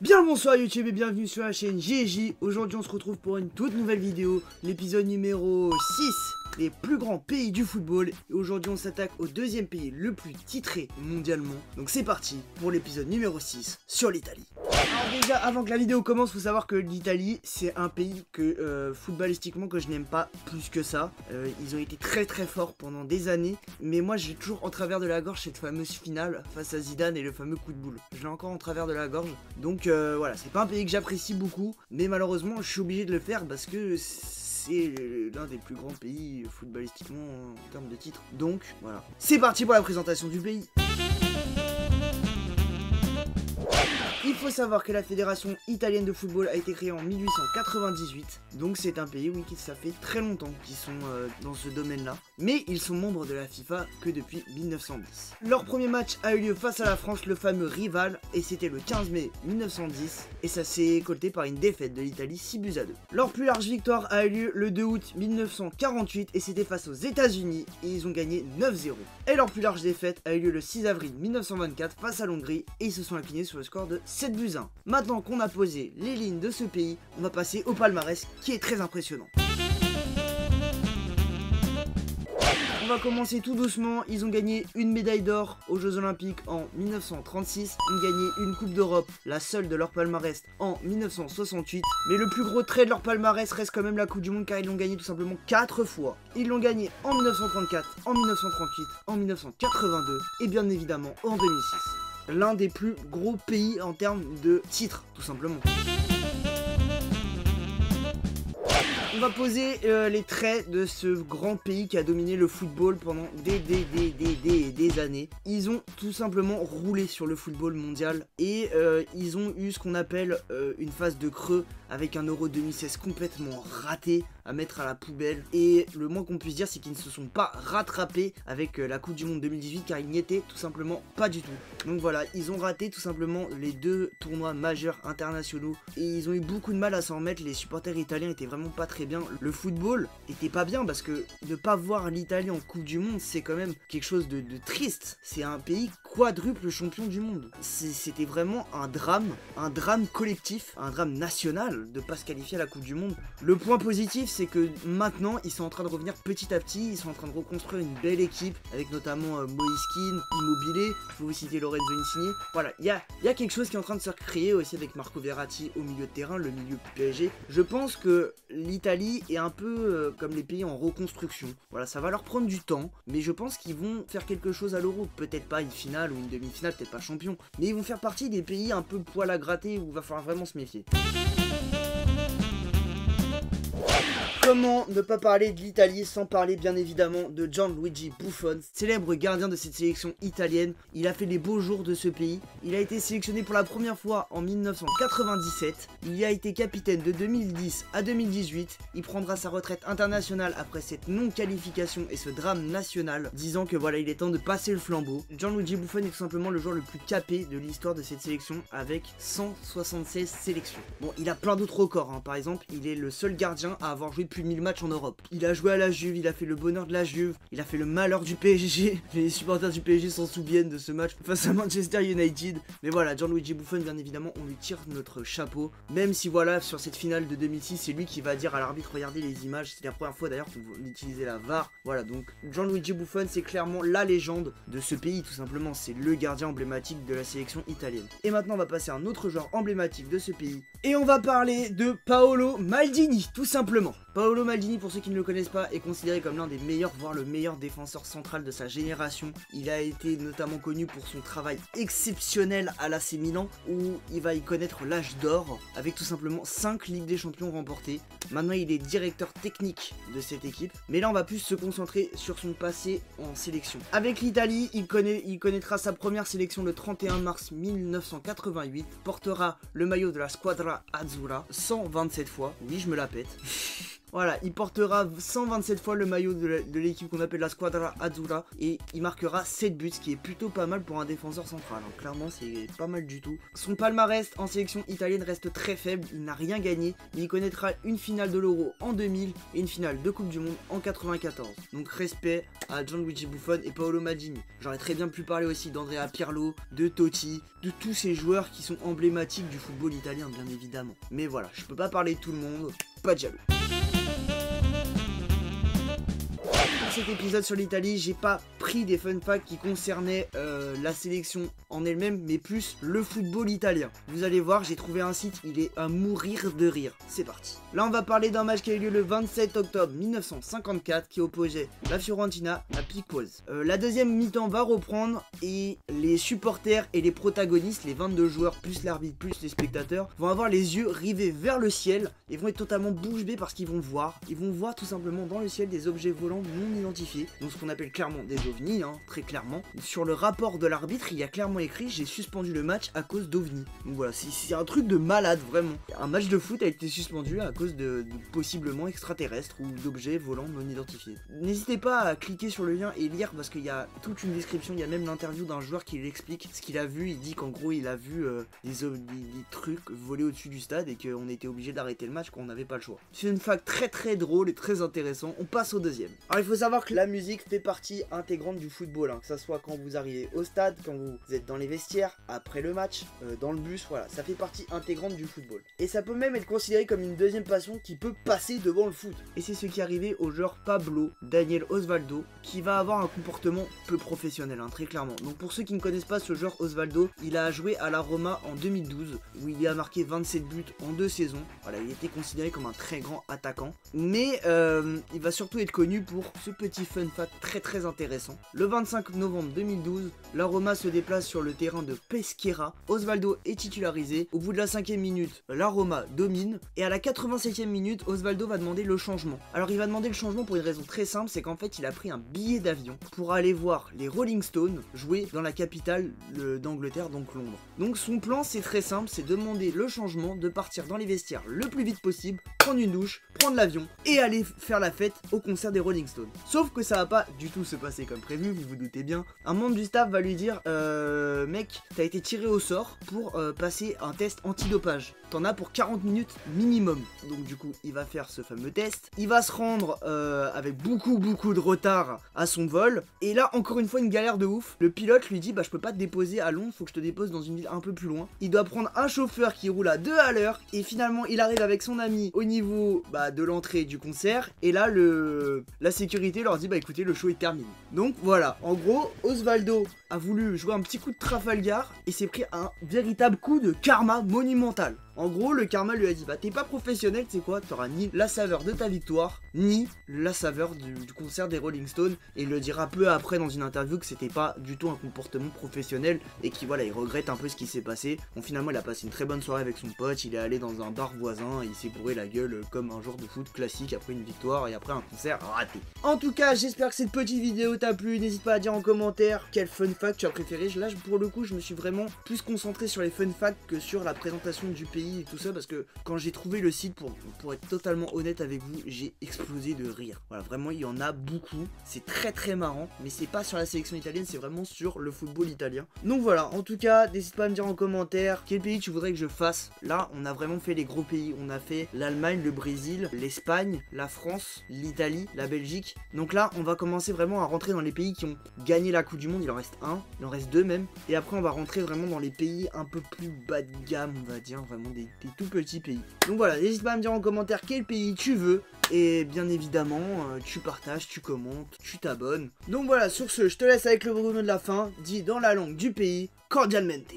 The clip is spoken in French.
Bien le bonsoir YouTube et bienvenue sur la chaîne GG. Aujourd'hui on se retrouve pour une toute nouvelle vidéo, l'épisode numéro 6, les plus grands pays du football. Et aujourd'hui on s'attaque au deuxième pays le plus titré mondialement. Donc c'est parti pour l'épisode numéro 6 sur l'Italie. Alors déjà avant que la vidéo commence, faut savoir que l'Italie c'est un pays que footballistiquement que je n'aime pas plus que ça. Ils ont été très forts pendant des années, mais moi j'ai toujours en travers de la gorge cette fameuse finale face à Zidane et le fameux coup de boule. Je l'ai encore en travers de la gorge, donc voilà, c'est pas un pays que j'apprécie beaucoup, mais malheureusement je suis obligé de le faire parce que c'est l'un des plus grands pays footballistiquement en termes de titres. Donc voilà, c'est parti pour la présentation du pays. Il faut savoir que la fédération italienne de football a été créée en 1898, donc c'est un pays, oui, ça fait très longtemps qu'ils sont dans ce domaine-là, mais ils sont membres de la FIFA que depuis 1910. Leur premier match a eu lieu face à la France, le fameux rival, et c'était le 15 mai 1910, et ça s'est écolté par une défaite de l'Italie 6-2. Leur plus large victoire a eu lieu le 2 août 1948, et c'était face aux États-Unis, et ils ont gagné 9-0. Et leur plus large défaite a eu lieu le 6 avril 1924 face à l'Hongrie, et ils se sont inclinés sur le score de 7-1. Maintenant qu'on a posé les lignes de ce pays, on va passer au palmarès qui est très impressionnant. On va commencer tout doucement. Ils ont gagné une médaille d'or aux Jeux Olympiques en 1936, ils ont gagné une Coupe d'Europe, la seule de leur palmarès, en 1968. Mais le plus gros trait de leur palmarès reste quand même la Coupe du Monde, car ils l'ont gagné tout simplement 4 fois. Ils l'ont gagné en 1934, en 1938, en 1982 et bien évidemment en 2006. L'un des plus gros pays en termes de titres, tout simplement. On va poser les traits de ce grand pays qui a dominé le football pendant des années. Ils ont tout simplement roulé sur le football mondial et ils ont eu ce qu'on appelle une phase de creux avec un Euro 2016 complètement raté à mettre à la poubelle. Et le moins qu'on puisse dire, c'est qu'ils ne se sont pas rattrapés avec la Coupe du Monde 2018 car ils n'y étaient tout simplement pas du tout. Donc voilà, ils ont raté tout simplement les deux tournois majeurs internationaux et ils ont eu beaucoup de mal à s'en remettre. Les supporters italiens étaient vraiment pas très bien. Le football était pas bien parce que ne pas voir l'Italie en Coupe du Monde, c'est quand même quelque chose de triste. C'est un pays quadruple champion du monde. C'était vraiment un drame collectif, un drame national de pas se qualifier à la Coupe du Monde. Le point positif, c'est que maintenant ils sont en train de revenir petit à petit, ils sont en train de reconstruire une belle équipe avec notamment Moïse Kean, Immobilier, je peux vous citer Lorenzo Insigne. Voilà, il y a quelque chose qui est en train de se recréer aussi avec Marco Verratti au milieu de terrain, le milieu PSG. Je pense que l'Italie est un peu comme les pays en reconstruction. Voilà, ça va leur prendre du temps, mais je pense qu'ils vont faire quelque chose à l'Euro. Peut-être pas une finale ou une demi-finale, peut-être pas champion, mais ils vont faire partie des pays un peu poil à gratter où il va falloir vraiment se méfier. Comment ne pas parler de l'Italie sans parler bien évidemment de Gianluigi Buffon, célèbre gardien de cette sélection italienne. Il a fait les beaux jours de ce pays. Il a été sélectionné pour la première fois en 1997. Il y a été capitaine de 2010 à 2018. Il prendra sa retraite internationale après cette non-qualification et ce drame national, disant que voilà, il est temps de passer le flambeau. Gianluigi Buffon est tout simplement le joueur le plus capé de l'histoire de cette sélection avec 176 sélections. Bon, il a plein d'autres records, hein. Par exemple, il est le seul gardien à avoir joué plus de 1000 matchs en Europe. Il a joué à la Juve, il a fait le bonheur de la Juve, il a fait le malheur du PSG. Les supporters du PSG s'en souviennent de ce match face à Manchester United. Mais voilà, Gianluigi Buffon, bien évidemment, on lui tire notre chapeau. Même si voilà, sur cette finale de 2006, c'est lui qui va dire à l'arbitre, regardez les images. C'est la première fois d'ailleurs qu'on utilisait la VAR. Voilà, donc Gianluigi Buffon, c'est clairement la légende de ce pays, tout simplement. C'est le gardien emblématique de la sélection italienne. Et maintenant, on va passer à un autre joueur emblématique de ce pays. Et on va parler de Paolo Maldini, tout simplement. Paolo Maldini, pour ceux qui ne le connaissent pas, est considéré comme l'un des meilleurs, voire le meilleur défenseur central de sa génération. Il a été notamment connu pour son travail exceptionnel à l'AC Milan, où il va y connaître l'âge d'or, avec tout simplement 5 Ligues des Champions remportées. Maintenant, il est directeur technique de cette équipe, mais là, on va plus se concentrer sur son passé en sélection. Avec l'Italie, il connaîtra sa première sélection le 31 mars 1988, portera le maillot de la Squadra Azzurra 127 fois, oui, je me la pète. Voilà, il portera 127 fois le maillot de l'équipe qu'on appelle la Squadra Azzurra et il marquera 7 buts, ce qui est plutôt pas mal pour un défenseur central. Donc clairement, c'est pas mal du tout. Son palmarès en sélection italienne reste très faible, il n'a rien gagné, mais il connaîtra une finale de l'Euro en 2000 et une finale de Coupe du Monde en 94. Donc respect à Gianluigi Buffon et Paolo Maldini. J'aurais très bien pu parler aussi d'Andrea Pirlo, de Totti, de tous ces joueurs qui sont emblématiques du football italien bien évidemment. Mais voilà, je peux pas parler de tout le monde, pas de jaloux. Pour cet épisode sur l'Italie, j'ai pas pris des fun facts qui concernaient la sélection en elle-même, mais plus le football italien. Vous allez voir, j'ai trouvé un site, il est à mourir de rire. C'est parti. Là, on va parler d'un match qui a eu lieu le 27 octobre 1954 qui opposait la Fiorentina à Piquoise. La deuxième mi-temps va reprendre et les supporters et les protagonistes, les 22 joueurs plus l'arbitre plus les spectateurs, vont avoir les yeux rivés vers le ciel et vont être totalement bouche bée parce qu'ils vont voir. Ils vont voir tout simplement dans le ciel des objets volants non identifiés, donc ce qu'on appelle clairement des ovnis, hein, très clairement. Sur le rapport de l'arbitre, il y a clairement écrit « J'ai suspendu le match à cause d'ovnis ». Donc voilà, c'est un truc de malade, vraiment. Un match de foot a été suspendu à cause de possiblement extraterrestres ou d'objets volants non identifiés. N'hésitez pas à cliquer sur le lien et lire parce qu'il y a toute une description, il y a même l'interview d'un joueur qui l'explique ce qu'il a vu. Il dit qu'en gros il a vu des trucs voler au-dessus du stade et qu'on était obligé d'arrêter le match, qu'on n'avait pas le choix. C'est une fact très drôle et très intéressant. On passe au deuxième. Alors il faut savoir que la musique fait partie intégrante du football, hein, que ça soit quand vous arrivez au stade, quand vous êtes dans les vestiaires, après le match, dans le bus, voilà, ça fait partie intégrante du football. Et ça peut même être considéré comme une deuxième passion qui peut passer devant le foot. Et c'est ce qui est arrivé au joueur Pablo Daniel Osvaldo, qui va avoir un comportement peu professionnel, hein, très clairement. Donc pour ceux qui ne connaissent pas ce joueur Osvaldo, il a joué à la Roma en 2012, où il a marqué 27 buts en 2 saisons. Voilà, il était considéré comme un très grand attaquant. Mais il va surtout être connu pour ce petit fun fact très intéressant. Le 25 novembre 2012, la Roma se déplace sur le terrain de Peschiera. Osvaldo est titularisé. Au bout de la 5e minute, la Roma domine. Et à la 87e minute, Osvaldo va demander le changement. Alors il va demander le changement pour une raison très simple, c'est qu'en fait il a pris un billet d'avion pour aller voir les Rolling Stones jouer dans la capitale d'Angleterre, donc Londres. Donc son plan c'est très simple, c'est demander le changement, de partir dans les vestiaires le plus vite possible, prendre une douche, prendre l'avion et aller faire la fête au concert des Rolling Stones. Sauf que ça va pas du tout se passer comme prévu, vous vous doutez bien. Un membre du staff va lui dire mec, t'as été tiré au sort pour passer un test antidopage. T'en as pour 40 minutes minimum. Donc du coup, il va faire ce fameux test. Il va se rendre avec beaucoup de retard à son vol. Et là, encore une fois, une galère de ouf. Le pilote lui dit, bah je peux pas te déposer à Londres, faut que je te dépose dans une ville un peu plus loin. Il doit prendre un chauffeur qui roule à 2 à l'heure. Et finalement, il arrive avec son ami au niveau de l'entrée du concert. Et là, la sécurité leur dit, bah écoutez, le show est terminé. Donc voilà, en gros, Osvaldo a voulu jouer un petit coup de Trafalgar et s'est pris un véritable coup de karma monumental. En gros, le karma lui a dit, bah t'es pas professionnel, tu sais quoi, t'auras ni la saveur de ta victoire, ni la saveur du concert des Rolling Stones. Et il le dira peu après dans une interview que c'était pas du tout un comportement professionnel et qu'il voilà, il regrette un peu ce qui s'est passé. Bon, finalement, il a passé une très bonne soirée avec son pote, il est allé dans un bar voisin, et il s'est bourré la gueule comme un joueur de foot classique après une victoire et après un concert raté. En tout cas, j'espère que cette petite vidéo t'a plu, n'hésite pas à dire en commentaire quel fun fact tu as préféré. Là, pour le coup, je me suis vraiment plus concentré sur les fun facts que sur la présentation du pays et tout ça, parce que quand j'ai trouvé le site, pour être totalement honnête avec vous, j'ai explosé de rire. Voilà, vraiment il y en a beaucoup, c'est très marrant, mais c'est pas sur la sélection italienne, c'est vraiment sur le football italien. Donc voilà, en tout cas, n'hésite pas à me dire en commentaire quel pays tu voudrais que je fasse. Là, on a vraiment fait les gros pays, on a fait l'Allemagne, le Brésil, l'Espagne, la France, l'Italie, la Belgique. Donc là, on va commencer vraiment à rentrer dans les pays qui ont gagné la Coupe du Monde, il en reste un, il en reste deux même, et après on va rentrer vraiment dans les pays un peu plus bas de gamme, on va dire, vraiment des tout petits pays. Donc voilà, n'hésite pas à me dire en commentaire quel pays tu veux, et bien évidemment, tu partages, tu commentes, tu t'abonnes. Donc voilà, sur ce, je te laisse avec le Bruno de la fin, dit dans la langue du pays, cordialmente.